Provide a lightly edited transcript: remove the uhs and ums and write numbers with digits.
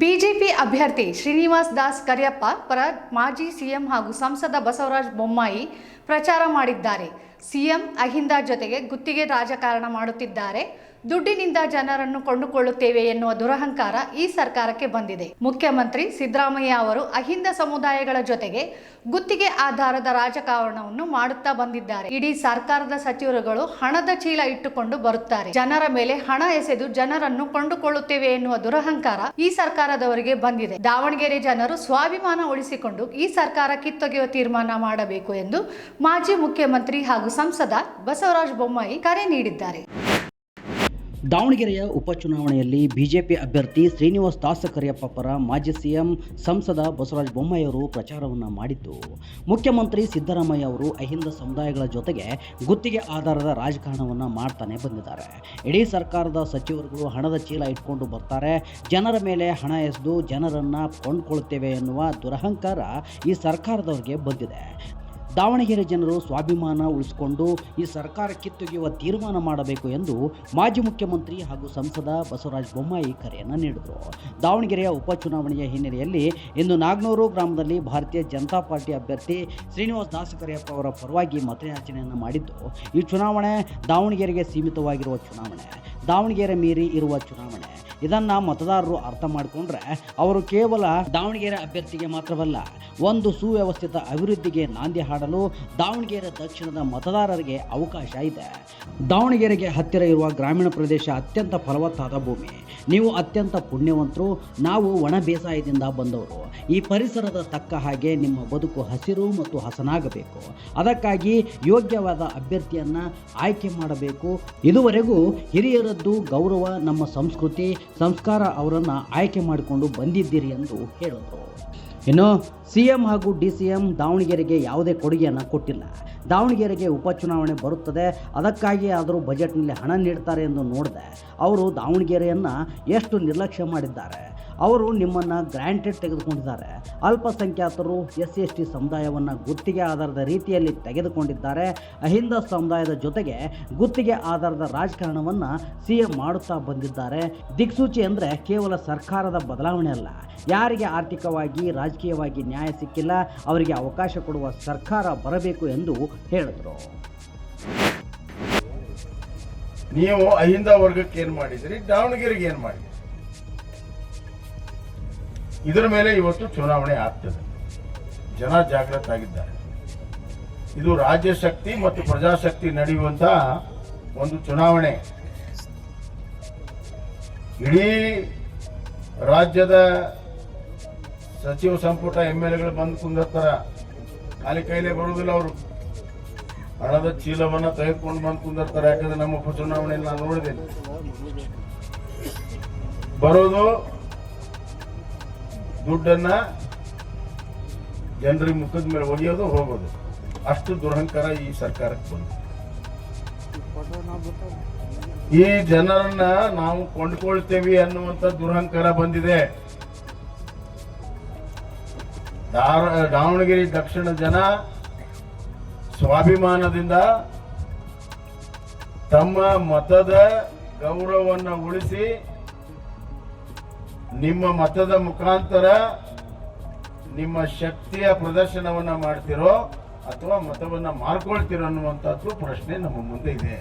BJP ಅಭ್ಯರ್ಥಿ ಶ್ರೀನಿವಾಸ್ ದಾಸ್ ಕರಿಯಪ್ಪ ಪರ ಮಾಜಿ ಸಿಎಂ ಹಾಗೂ ಸಂಸದ ಬಸವರಾಜ ಬೊಮ್ಮಾಯಿ ಪ್ರಚಾರ ಮಾಡಿದ್ದಾರೆ. ಸಿಎಂ ಅಹಿಂದ ಜೊತೆಗೆ ಗುತ್ತಿಗೆ ರಾಜಕಾರಣ ಮಾಡುತ್ತಿದ್ದಾರೆ. ದುಡ್ಡಿನಿಂದ ಜನರನ್ನು ಕೊಂಡುಕೊಳ್ಳುತ್ತೇವೆ ಎನ್ನುವ ದುರಹಂಕಾರ ಈ ಸರ್ಕಾರಕ್ಕೆ ಬಂದಿದೆ. ಮುಖ್ಯಮಂತ್ರಿ ಸಿದ್ದರಾಮಯ್ಯ ಅವರು ಅಹಿಂದ ಸಮುದಾಯಗಳ ಜೊತೆಗೆ ಗುತ್ತಿಗೆ ಆಧಾರದ ರಾಜಕಾರಣವನ್ನು ಮಾಡುತ್ತಾ ಬಂದಿದ್ದಾರೆ. ಇಡೀ ಸರ್ಕಾರದ ಸಚಿವರುಗಳು ಹಣದ ಚೀಲ ಇಟ್ಟುಕೊಂಡು ಬರುತ್ತಾರೆ. ಜನರ ಮೇಲೆ ಹಣ ಎಸೆದು ಜನರನ್ನು ಕೊಂಡುಕೊಳ್ಳುತ್ತೇವೆ ಎನ್ನುವ ದುರಹಂಕಾರ ಈ ಸರ್ಕಾರದವರಿಗೆ ಬಂದಿದೆ. ದಾವಣಗೆರೆ ಜನರು ಸ್ವಾಭಿಮಾನ ಉಳಿಸಿಕೊಂಡು ಈ ಸರ್ಕಾರ ಕಿತ್ತೊಗೆಯುವ ತೀರ್ಮಾನ ಮಾಡಬೇಕು ಎಂದು ಮಾಜಿ ಮುಖ್ಯಮಂತ್ರಿ ಹಾಗೂ ಸಂಸದ ಬಸವರಾಜ ಬೊಮ್ಮಾಯಿ ಕರೆ ನೀಡಿದ್ದಾರೆ. ದಾವಣಗೆರೆಯ ಉಪಚುನಾವಣೆಯಲ್ಲಿ ಬಿಜೆಪಿ ಅಭ್ಯರ್ಥಿ ಶ್ರೀನಿವಾಸ್ ದಾಸ್ ಕರಿಯಪ್ಪ ಪರ ಮಾಜಿ ಸಿಎಂ ಸಂಸದ ಬಸವರಾಜ ಬೊಮ್ಮಾಯಿ ಅವರು ಪ್ರಚಾರವನ್ನು ಮಾಡಿದ್ದು, ಮುಖ್ಯಮಂತ್ರಿ ಸಿದ್ದರಾಮಯ್ಯ ಅವರು ಅಹಿಂದ ಸಮುದಾಯಗಳ ಜೊತೆಗೆ ಗುತ್ತಿಗೆ ಆಧಾರದ ರಾಜಕಾರಣವನ್ನು ಮಾಡ್ತಾನೆ ಬಂದಿದ್ದಾರೆ. ಇಡೀ ಸರ್ಕಾರದ ಸಚಿವರುಗಳು ಹಣದ ಚೀಲ ಇಟ್ಕೊಂಡು ಬರ್ತಾರೆ. ಜನರ ಮೇಲೆ ಹಣ ಎಸೆದು ಜನರನ್ನು ಕೊಂಡುಕೊಳ್ಳುತ್ತೇವೆ ಎನ್ನುವ ದುರಹಂಕಾರ ಈ ಸರ್ಕಾರದವರಿಗೆ ಬಂದಿದೆ. ದಾವಣಗೆರೆ ಜನರು ಸ್ವಾಭಿಮಾನ ಉಳಿಸಿಕೊಂಡು ಈ ಸರ್ಕಾರ ಕಿತ್ತೊಗೆಯುವ ತೀರ್ಮಾನ ಮಾಡಬೇಕು ಎಂದು ಮಾಜಿ ಮುಖ್ಯಮಂತ್ರಿ ಹಾಗೂ ಸಂಸದ ಬಸವರಾಜ ಬೊಮ್ಮಾಯಿ ಕರೆಯನ್ನು ನೀಡಿದರು. ದಾವಣಗೆರೆಯ ಉಪಚುನಾವಣೆಯ ಹಿನ್ನೆಲೆಯಲ್ಲಿ ಇಂದು ನಾಗನೂರು ಗ್ರಾಮದಲ್ಲಿ ಭಾರತೀಯ ಜನತಾ ಪಾರ್ಟಿ ಅಭ್ಯರ್ಥಿ ಶ್ರೀನಿವಾಸ್ ದಾಸ್ ಕರಿಯಪ್ಪ ಅವರ ಪರವಾಗಿ ಮತಯಾಚನೆಯನ್ನು ಮಾಡಿದ್ದು, ಈ ಚುನಾವಣೆ ದಾವಣಗೆರೆಗೆ ಸೀಮಿತವಾಗಿರುವ ಚುನಾವಣೆ, ದಾವಣಗೆರೆ ಮೀರಿ ಇರುವ ಚುನಾವಣೆ. ಇದನ್ನು ಮತದಾರರು ಅರ್ಥ ಮಾಡಿಕೊಂಡ್ರೆ ಅವರು ಕೇವಲ ದಾವಣಗೆರೆ ಅಭ್ಯರ್ಥಿಗೆ ಮಾತ್ರವಲ್ಲ, ಒಂದು ಸುವ್ಯವಸ್ಥಿತ ಅಭಿವೃದ್ಧಿಗೆ ನಾಂದಿ ಹಾಡಲು ದಾವಣಗೆರೆ ದಕ್ಷಿಣದ ಮತದಾರರಿಗೆ ಅವಕಾಶ ಇದೆ. ದಾವಣಗೆರೆಗೆ ಹತ್ತಿರ ಇರುವ ಗ್ರಾಮೀಣ ಪ್ರದೇಶ ಅತ್ಯಂತ ಫಲವತ್ತಾದ ಭೂಮಿ. ನೀವು ಅತ್ಯಂತ ಪುಣ್ಯವಂತರು, ನಾವು ಒಣ ಬೇಸಾಯದಿಂದ ಬಂದವರು. ಈ ಪರಿಸರದ ತಕ್ಕ ಹಾಗೆ ನಿಮ್ಮ ಬದುಕು ಹಸಿರು ಮತ್ತು ಹಸನಾಗಬೇಕು. ಅದಕ್ಕಾಗಿ ಯೋಗ್ಯವಾದ ಅಭ್ಯರ್ಥಿಯನ್ನು ಆಯ್ಕೆ ಮಾಡಬೇಕು. ಇದುವರೆಗೂ ಹಿರಿಯರದ್ದು ಗೌರವ, ನಮ್ಮ ಸಂಸ್ಕೃತಿ ಸಂಸ್ಕಾರ ಅವರನ್ನು ಆಯ್ಕೆ ಮಾಡಿಕೊಂಡು ಬಂದಿದ್ದೀರಿ ಎಂದು ಹೇಳಿದರು. ಇನ್ನು ಸಿಎಂ ಹಾಗೂ ಡಿಸಿಎಂ ದಾವಣಗೆರೆಗೆ ಯಾವುದೇ ಕೊಡುಗೆಯನ್ನು ಕೊಟ್ಟಿಲ್ಲ. ದಾವಣಗೆರೆಗೆ ಉಪಚುನಾವಣೆ ಬರುತ್ತದೆ, ಅದಕ್ಕಾಗಿ ಆದರೂ ಬಜೆಟ್ನಲ್ಲಿ ಹಣ ನೀಡ್ತಾರೆ ಎಂದು ನೋಡಿದೆ. ಅವರು ದಾವಣಗೆರೆಯನ್ನು ಎಷ್ಟು ನಿರ್ಲಕ್ಷ್ಯ ಮಾಡಿದ್ದಾರೆ. ಅವರು ನಿಮ್ಮನ್ನು ಗ್ರಾಂಟೆಡ್ ತೆಗೆದುಕೊಂಡಿದ್ದಾರೆ. ಅಲ್ಪಸಂಖ್ಯಾತರು SC/ST ಸಮುದಾಯವನ್ನು ಗುತ್ತಿಗೆ ಆಧಾರದ ರೀತಿಯಲ್ಲಿ ತೆಗೆದುಕೊಂಡಿದ್ದಾರೆ. ಅಹಿಂದ ಸಮುದಾಯದ ಜೊತೆಗೆ ಗುತ್ತಿಗೆ ಆಧಾರದ ರಾಜಕಾರಣವನ್ನು ಸಿಎಂ ಮಾಡುತ್ತಾ ಬಂದಿದ್ದಾರೆ. ದಿಕ್ಸೂಚಿ ಅಂದರೆ ಕೇವಲ ಸರ್ಕಾರದ ಬದಲಾವಣೆ ಅಲ್ಲ, ಯಾರಿಗೆ ಆರ್ಥಿಕವಾಗಿ ರಾಜಕೀಯವಾಗಿ ನ್ಯಾಯ ಸಿಕ್ಕಿಲ್ಲ ಅವರಿಗೆ ಅವಕಾಶ ಕೊಡುವ ಸರ್ಕಾರ ಬರಬೇಕು ಎಂದು ಹೇಳಿದರು. ನೀವು ಅಹಿಂದ ವರ್ಗಕ್ಕೆ ಏನು ಮಾಡಿದ್ರಿ, ದಾವಣಗೆರೆಗೆ ಏನು ಮಾಡಿದ್ರಿ, ಇದರ ಮೇಲೆ ಇವತ್ತು ಚುನಾವಣೆ ಆಗ್ತದೆ. ಜನ ಜಾಗೃತ ಆಗಿದ್ದಾರೆ. ಇದು ರಾಜ್ಯ ಶಕ್ತಿ ಮತ್ತು ಪ್ರಜಾಶಕ್ತಿ ನಡೆಯುವಂತ ಒಂದು ಚುನಾವಣೆ. ಇಡೀ ರಾಜ್ಯದ ಸಚಿವ ಸಂಪುಟ MLAಗಳು ಬಂದು ಕುಂದಿರ್ತಾರ. ಖಾಲಿ ಕೈಲೇ ಬರುವುದಿಲ್ಲ. ಅವರು ಹಣದ ಚೀಲವನ್ನ ತೆಗೆದುಕೊಂಡು ಬಂದು ಕುಂದಿರ್ತಾರೆ. ಯಾಕಂದ್ರೆ ನಮ್ಮ ಉಪಚುನಾವಣೆಯಲ್ಲಿ ನಾನು ನೋಡಿದ್ದೇನೆ. ಬರೋದು ದುಡ್ಡನ್ನ ಜನರಿಗೆ ಮುಖದ ಮೇಲೆ ಒಡೆಯೋದು, ಹೋಗೋದು. ಅಷ್ಟು ದುರಹಂಕಾರ ಈ ಸರ್ಕಾರಕ್ಕೆ ಬಂತು. ಈ ಜನರನ್ನ ನಾವು ಕೊಂಡ್ಕೊಳ್ತೇವೆ ಅನ್ನುವಂಥ ದುರಹಂಕಾರ ಬಂದಿದೆ. ದಾವಣಗೆರೆ ದಕ್ಷಿಣ ಜನ ಸ್ವಾಭಿಮಾನದಿಂದ ತಮ್ಮ ಮತದ ಗೌರವವನ್ನು ಉಳಿಸಿ ನಿಮ್ಮ ಮತದ ಮುಖಾಂತರ ನಿಮ್ಮ ಶಕ್ತಿಯ ಪ್ರದರ್ಶನವನ್ನ ಮಾಡ್ತಿರೋ ಅಥವಾ ಮತವನ್ನ ಮಾರ್ಕೊಳ್ತಿರೋ ಅನ್ನುವಂಥದ್ದು ಪ್ರಶ್ನೆ ನಮ್ಮ ಮುಂದೆ ಇದೆ.